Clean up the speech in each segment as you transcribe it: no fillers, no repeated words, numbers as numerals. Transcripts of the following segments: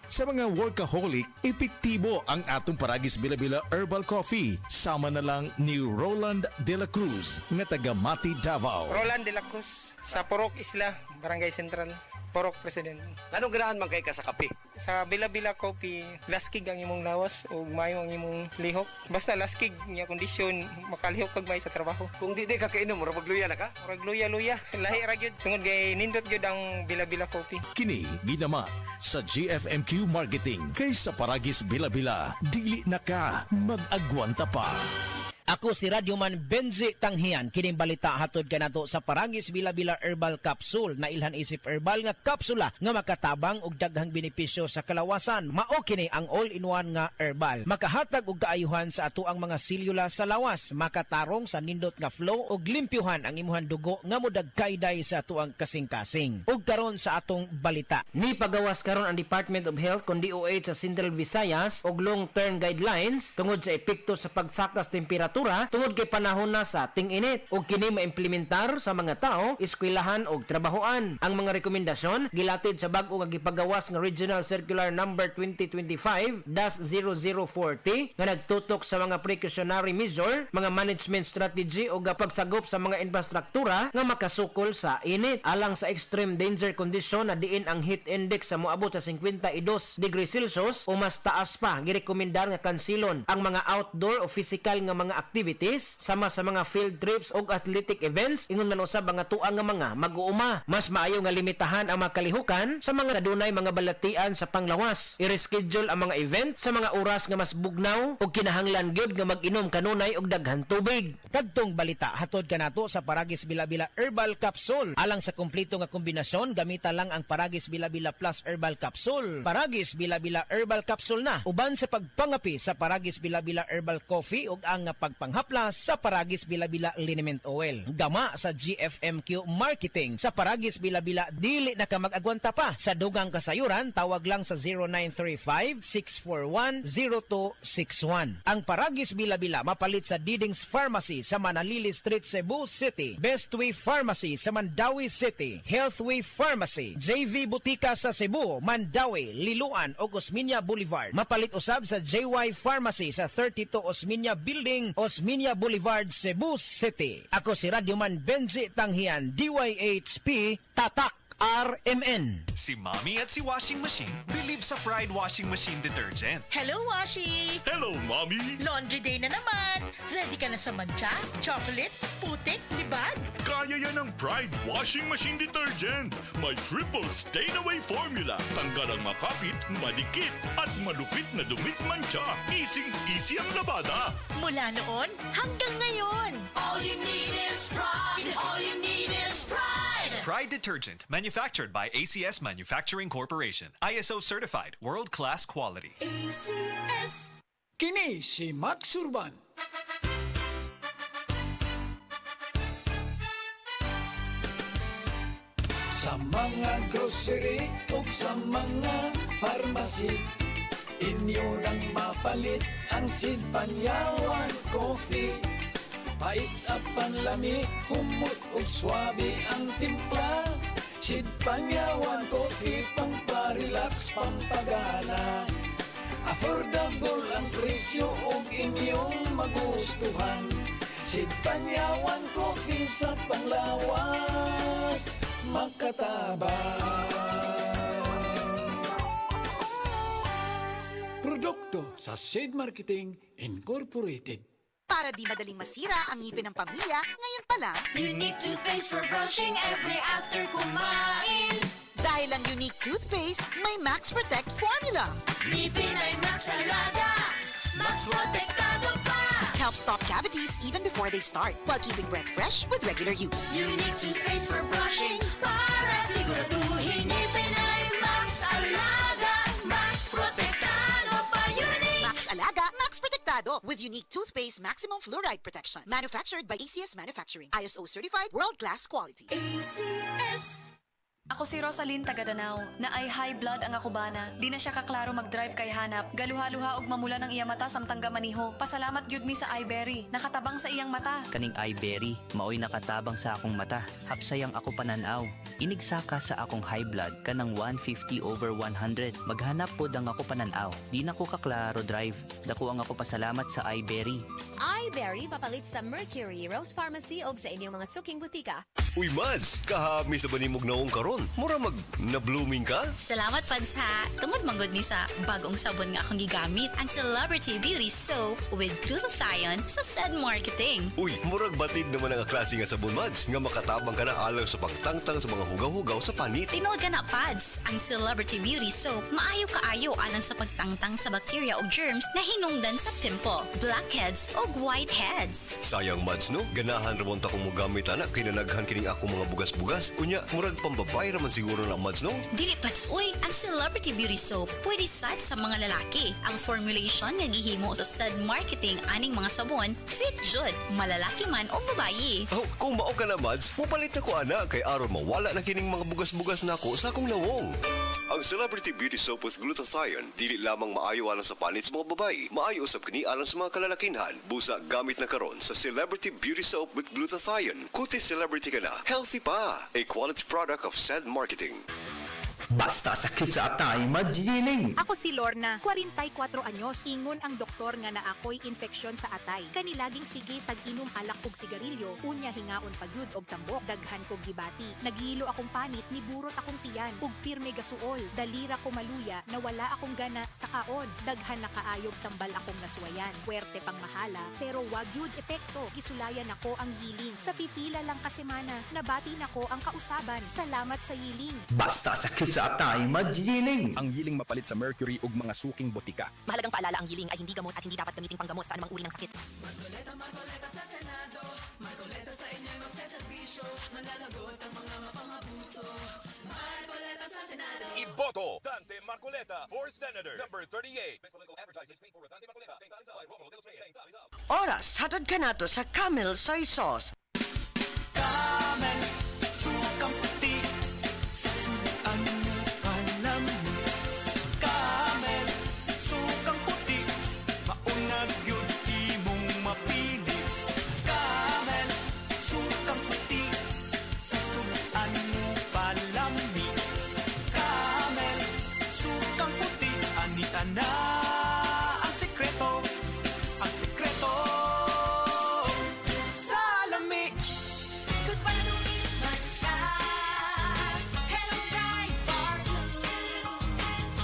Sa mga workaholic, epektibo ang atong Paragis Bila-Bila Herbal Coffee. Sama na lang ni Roland De La Cruz nga taga Mati, Davao. Roland de la Cruz sa Purok Isla, Barangay Central, Purok President. Anong ganahan man kay ka sa kape? Sa Bila-Bila Coffee, laskig ang imong lawas o mayo ang imong lihok. Basta laskig niya kondisyon, makalihok kag may sa trabaho. Kung di ka kainom, mura magluya na ka? Murag luya-luya, lahi ra gyud tungod kay nindot gyud ang Bila-Bila Coffee. Kini ginama sa GFMQ Marketing kay sa Paragis Bila-Bila. Dili na ka mag-agwanta pa. Ako si Radyoman Benji Tanghian. Kining balita hatod kanato sa Paragis Bila-Bila Herbal Capsule na ilhan isip herbal nga kapsula nga makatabang og daghang benepisyo sa kalawasan. Mao kini ang all-in-one nga herbal. Makahatag og kaayuhan sa ato ang mga selula sa lawas, makatarong sa nindot nga flow og limpyuhan ang imuhang dugo nga modagkayday sa ato ang kasing-kasing. Ug karon sa atong balita. Ni pagawas karon ang Department of Health kon DOH sa Central Visayas og long-term guidelines tungod sa epekto sa pagsakas temperatura tungod kay panahon na sa ting-init ug kini maimplementar sa mga tao, eskwelahan ug trabahoan. Ang mga rekomendasyon gilatid sa bag-o nga gipagawas nga Regional Circular Number 2025-0040 nga nagtutok sa mga precautionary measure, mga management strategy ug pagsagop sa mga infrastruktura nga makasukol sa init alang sa extreme danger condition na diin ang heat index sa moabot sa 52 degrees Celsius o mas taas pa. Girekomendar nga kansilon ang mga outdoor o physical nga mga activities sama sa mga field trips o athletic events ingon man usab ang tuang nga mga mag-uuma. Mas maayo nga limitahan ang mga kalihukan sa mga adunay mga balatian sa panglawas. I-reschedule ang mga event sa mga oras nga mas bugnaw o kinahanglan gyud nga mag-inom kanunay og daghan tubig. Kadtong balita hatod kanato sa Paragis Bila-Bila Herbal Capsule. Alang sa kumpleto nga kombinasyon, gamita lang ang Paragis Bila-Bila Plus Herbal Capsule. Paragis Bila-Bila Herbal Capsule na uban sa pagpangapi sa Paragis Bila-Bila Herbal Coffee ug ang pagpanghaplas sa Paragis Bila-Bila Liniment Oil. Gama sa GFMQ Marketing sa Paragis Bila-Bila dili na ka mag-agwanta pa. Sa dugang kasayuran, tawag lang sa 0935-641-0261. Ang Paragis Bila-Bila mapalit sa Didings Pharmacy sa Manalili Street, Cebu City, Bestway Pharmacy sa Mandawi City, Healthway Pharmacy, JV Butika sa Cebu, Mandawi, Liloan o Osmeña Boulevard. Mapalit usab sa JY Pharmacy sa 32 Osmeña Building, Osmeña Boulevard, Cebu City. Ako si Radyoman Benji Tanghian, DYHP, Tatak RMN. Si Mommy at si Washing Machine believe sa Pride Washing Machine Detergent. Hello, Washi! Hello, Mommy! Laundry day na naman! Ready ka na sa mancha, chocolate, putik, libag? Kaya yan ang Pride Washing Machine Detergent. May triple stain-away formula. Tanggal ang makapit, madikit, at malupit na dumit mancha. Easy ang labada. Mula noon hanggang ngayon. All you need is pride. All you need is pride. Pride Detergent, manufactured by ACS Manufacturing Corporation. ISO certified, world-class quality. ACS. Kini si Max Urban. Sa mga grocery o sa mga pharmacy, inyo nang mapalit ang Sid Panyawan Coffee. Pait at panlami, humot o swabe ang timpla. Sid Panyawan Coffee, pamparelax, pampagana. Affordable ang presyo o inyong magustuhan. Sid Panyawan Coffee sa panglawas, makatabang. Produkto sa Sid Marketing Incorporated. Para di madaling masira ang ngipin ng pamilya, ngayon pa lang, Unique toothpaste for brushing every after kumain. dahil ang unique toothpaste, may Max Protect formula. Ngipin ay Max Alaga. Max Protectado pa. Helps stop cavities even before they start, while keeping breath fresh with regular use. Unique toothpaste for brushing. Para siguraduhin ngipin ay Max Alaga. Max Protectado pa. Unique. Max Alaga, Max Protectado with unique toothpaste maximum fluoride protection. Manufactured by ACS Manufacturing. ISO certified, world-class quality. ACS. Ako si Rosalyn Tagadanao, na ay high blood ang ako bana. Di na siya kaklaro mag-drive kay hanap. Galuha-luha og mamula ng iya mata samtang gamaniho. Pasalamat gyud mi sa iBerry, nakatabang sa iyang mata. Kaning iBerry, maoy nakatabang sa akong mata. Hapsayang ako pananaw. Inigsaka sa akong high blood kanang 150/100. Maghanap pod ang ako pananaw. Di na ko kaklaro drive. Dako ang ako pasalamat sa iBerry. iBerry papalit sa Mercury, Rose Pharmacy o sa inyong mga suking butika. Uy, Mads! Kahamis na ba ni mong naong karon? Mura na-blooming ka? Salamat, Pads, ha. Tungod manggod ni sa bagong sabon nga akong gigamit, ang Celebrity Beauty Soap with glutathione sa Said Marketing. Uy, murag batid naman ang klase nga sabon, Mads, nga makatabang ka na alang sa pagtangtang sa mga hugaw-hugaw sa panit. Tinood ka na, Pads. Ang Celebrity Beauty Soap, maayo kaayo alang sa pagtangtang sa bacteria o germs na hinungdan sa pimple, blackheads o whiteheads. Sayang, Mads, no? Ganahan ramon ta kung mogamit ana kay nanaghan kining ako mga bugas-bugas. Unya, murag pambabay raman siguro na, Mads, no? Dili, Pads, uy, ang Celebrity Beauty Soap pwede sad sa mga lalaki. Ang formulation nga gihimo sa Said Marketing aning mga sabon, fit jud, malalaki man o babayi. Oh, kung mao ka na, Mads, mupalit na ko ana kay aron mawala na kining mga bugas-bugas nako sa akong nawong. Ang Celebrity Beauty Soap with glutathione dili lamang maayo alang sa panit sa mga babayi, maayo usab kini alang sa mga kalalakinhan. Busa gamit na karon sa Celebrity Beauty Soap with glutathione. Kuti celebrity ka na, healthy pa. A quality product of Said Marketing. Basta sakit sa atay, madziling. Ako si Lorna, 44 anyos. Ingon ang doktor nga na ako'y infeksyon sa atay. Kanilaging sige tag-inom alak og sigarilyo, unya hingaon pagyud og tambok, daghan kog gibati. Nagilo akong panit, niburot akong tiyan, ug pirme gasuol. Dalira ko maluya, nawala akong gana sa kaon. Daghan na kaayog tambal akong naswayan. Puwerte pang mahala, pero wag yun epekto. Gisulayan ako ang yiling. Sa pipila lang ka semana, nabati nako ang kausaban. Salamat sa yiling. Basta sakit sa atay, madziling. Ang yiling mapalit sa Mercury ug mga suking botika. Mahalagang paalala, ang yiling ay hindi gamot at hindi dapat gamitin panggamot sa anumang uri ng sakit. Marcoleta sa Senado, Marcoleta sa inyo magseserbisyo, malalagot ang mga mapangabuso. Marcoleta sa Senado. Iboto Dante Marcoleta for Senator number 38. Oras, hatod ka nato sa Camel Soy Sauce. Camel, sukang puti, sa suan mo palami. Camel, sukang puti, maunag yun imong mapili. Camel, sukang puti, sa suan mo palami. Camel, sukang puti, anita na ang sekreto, ang sekreto. Salami. Goodbye to me, my child. Hello, Pride Bar Blue.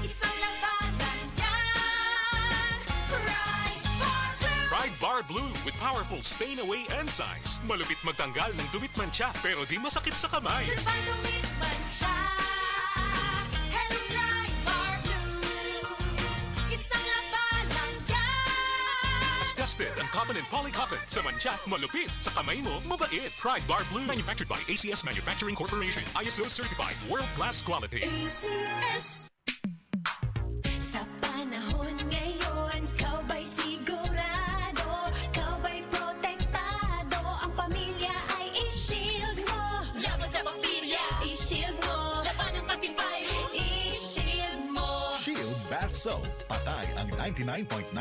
Isang labanan yan. Pride Bar Blue. Pride Bar Blue with powerful stain-away enzymes. Malupit magtanggal ng dumit mancha pero di masakit sa kamay. Goodbye to me, my child. Hello, Pride Bar Blue. Isang labanan yan. As tested ang cotton and polycotton. Sa mancha, malupit. Sa kamay mo, mabait. Pride Bar Blue. Manufactured by ACS Manufacturing Corporation. ISO certified. World-class quality. ACS. Sa panahon ngayon, kau ba'y sigurado? Kau ba'y protektado? Ang pamilya ay i-shield mo. Laban sa bakterya, i-shield mo. Laban ng pati virus, i-shield mo. Shield Bath Soap. Patay ang 99.9%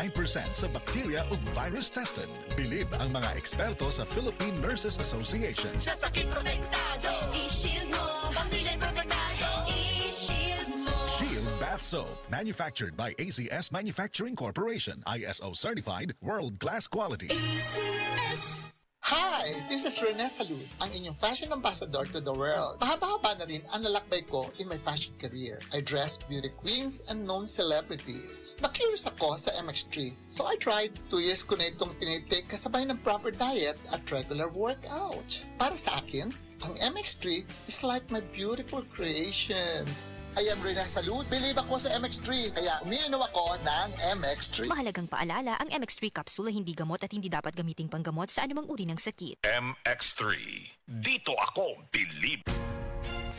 sa bacteria ug virus tested. Bilib ang mga eksperto sa Philippine Nurses Association. Sa sakit protektado, i-shield mo. Pamilya protektado, i-shield mo. Shield Bath Soap. Manufactured by ACS Manufacturing Corporation. ISO certified. World-class quality. ACS. Hi! This is Rene Salud, ang inyong fashion ambassador to the world. Mahaba-haba na rin ang lalakbay ko in my fashion career. I dress beauty queens and known celebrities. Na-curious ako sa MX3, so I tried. 2 years ko na itong tinitake kasabay ng proper diet at regular workout. Para sa akin, ang MX3 is like my beautiful creations. I am Rene Salud. Believe ako sa MX3, kaya umiinom ako ng MX3. Mahalagang paalala, ang MX3 capsule ay hindi gamot at hindi dapat gamiting panggamot sa anumang uri ng sakit. MX3. Dito ako, believe.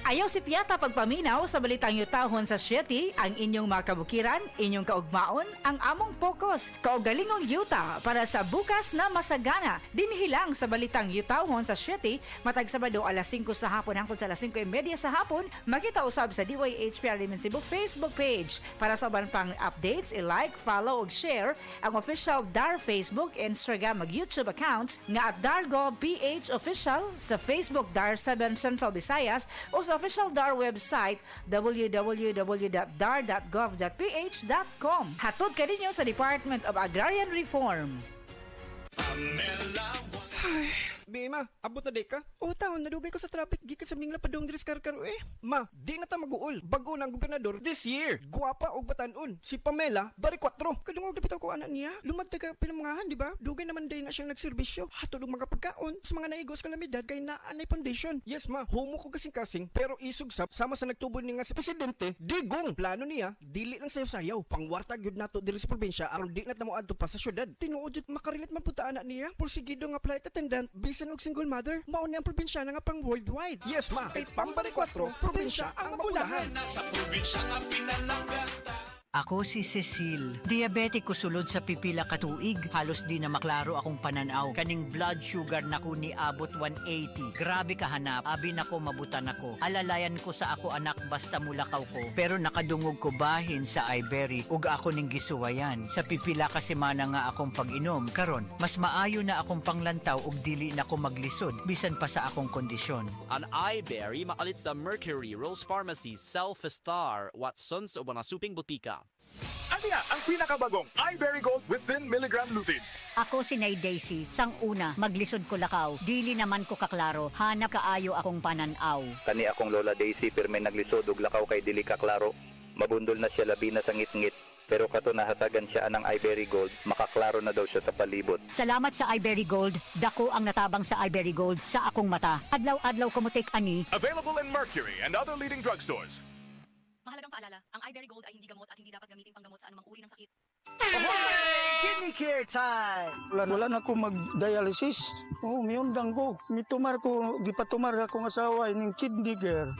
Ayaw si Piata pagpaminaw sa balitang yutahon sa Sieti, ang inyong mga kabukiran, inyong kaugmaon, ang among focus, kaugalingong yuta para sa bukas na masagana. Dinhilang sa balitang yutahon sa Sieti, matag Sabado alas 5 sa hapon hangtod sa alas 5:30 sa hapon, makita usab sa DYHPR Limen Cebu Facebook page. Para sa uban pang updates, i-like, follow ug share ang official DAR Facebook, Instagram ug YouTube accounts nga at DarGovPH Official sa Facebook DAR 7 Central Visayas o sa official DAR website www.dar.gov.ph.com. Hatod ka ninyo sa Department of Agrarian Reform. Ay, Bima, abot na day ka? O taon, nadugay ko sa traffic, gikan sa mingla padong diris karkaro eh. Ma, di na ta mag-uol. Bago ng gobernador this year. Guwapa og batanon. Si Pamela, bari 4. Kadungog dapat ko anak niya. Lumagta ka pinamangahan, di ba? Dugay naman day na siyang nagserbisyo. Hatod og mga pagkaon sa mga naigos kalamidad kay naanay foundation. Yes ma, homo ko kasing-kasing, pero isug sama sa nagtubo ni nga si presidente, digong plano niya, dili lang sayaw-sayaw. Pangwarta gyud nato diri sa probinsya aron di na mo adto pa sa syudad. Tinuod jud makarilit man punta anak niya. Porsigido nga flight attendant, bisan og single mother, mao ni ang probinsya nga pang worldwide. Yes ma, kay pambari 4, probinsya ang mabulahan. Sa probinsya nga pinalanggan. Ako si Cecil. Diabetic ko sulod sa pipila ka tuig. Halos di na maklaro akong pananaw. Kaning blood sugar nako ni abot 180. Grabe kahanap. Abi nako mabutan ako. Alalayan ko sa ako anak basta mulakaw ko. Pero nakadungog ko bahin sa iBerry ug ako ning gisuwayan. Sa pipila ka semana nga akong pag-inom. Karon, mas maayo na akong panglantaw ug dili na ko maglisod bisan pa sa akong kondisyon. Ang iBerry makalit sa Mercury, Rose Pharmacy, Self-Star, Watsons o mga suping butika. Aniya ang pinakabagong iBerry Gold with 10 mg lutein. Ako si Nay Daisy. Sang una, maglisod ko lakaw. Dili naman ko kaklaro. Hanap kaayo akong pananaw. Kani akong Lola Daisy pirme naglisod og lakaw kay dili ka klaro. Mabundol na siya labi na sa ngit-ngit. Pero kato nahatagan siya anang iBerry Gold, makaklaro na daw siya sa palibot. Salamat sa iBerry Gold. Dako ang natabang sa iBerry Gold sa akong mata. Adlaw-adlaw ko mo take ani. Available in Mercury and other leading drugstores. Mahalagang paalala, ang iBerry Gold ay hindi gamot at hindi dapat gamitin panggamot sa anumang uri ng sakit. Kidney care time! Wala na ko mag-dialysis. Miyundang ko. Mitumar ko, gipatumar akong asawa ining kidney care.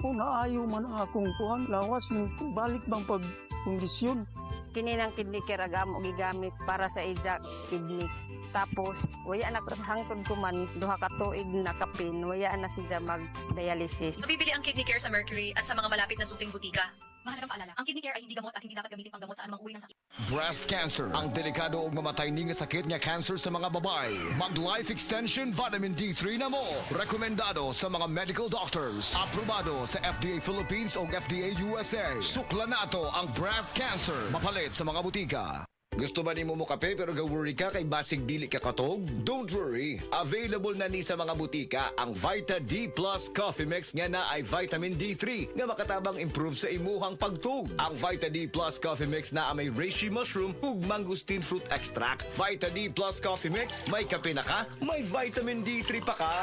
Naayo man akong kuhan. Lawas, balik bang pag-kondisyon. Kini ng kidney care agam o gigamit para sa ijak kidney. Tapos, waya na hangtod ko man, duha ka tuig na kapin, waya na siya mag-dialysis. Mabibili ang kidney care sa Mercury at sa mga malapit na suking butika. Mahalagang paalala, ang kidney care ay hindi gamot at hindi dapat gamitin panggamot sa anumang uri ng sakit. Breast cancer, ang delikado ug mamatay ni nga sakit nga cancer sa mga babae. Mag life extension vitamin D3 na mo. Rekomendado sa mga medical doctors. Aprobado sa FDA Philippines ug FDA USA. Sukla nato ang breast cancer. Mapalit sa mga butika. Gusto ba ni mo kape pero ga-worry ka kay basig dili ka katog? Don't worry! Available na ni sa mga butika ang Vita D Plus Coffee Mix nga na ay vitamin D3 nga makatabang improve sa imuhang pagtug. Ang Vita D Plus Coffee Mix na may reishi mushroom ug mangosteen fruit extract. Vita D Plus Coffee Mix, may kape na ka, may vitamin D3 pa ka.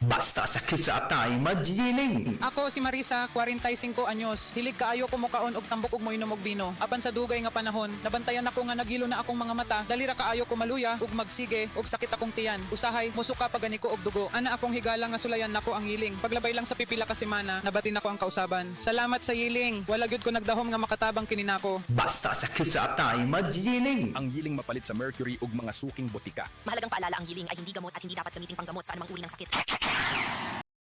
Basta sakit sa atay, madziling. Ako si Marisa, 45 anyos. Hilig kaayo ko mukaon og tambok og moinom og bino. Apan sa dugay nga panahon, nabantayan ako nga nagilo na akong mga mata. Dalira kaayo ko maluya ug magsige ug sakit akong tiyan. Usahay, musuka pagani ko og dugo. Ana akong higala nga sulayan nako ang hiling. Paglabay lang sa pipila ka semana, nabati nako ang kausaban. Salamat sa hiling. Wala gyud ko nagdahom nga makatabang kini nako. Basta sakit sa atay, madziling. Ang hiling mapalit sa Mercury ug mga suking botika. Mahalagang paalala, ang hiling ay hindi gamot at hindi dapat gamitin panggamot sa anumang uri ng sakit.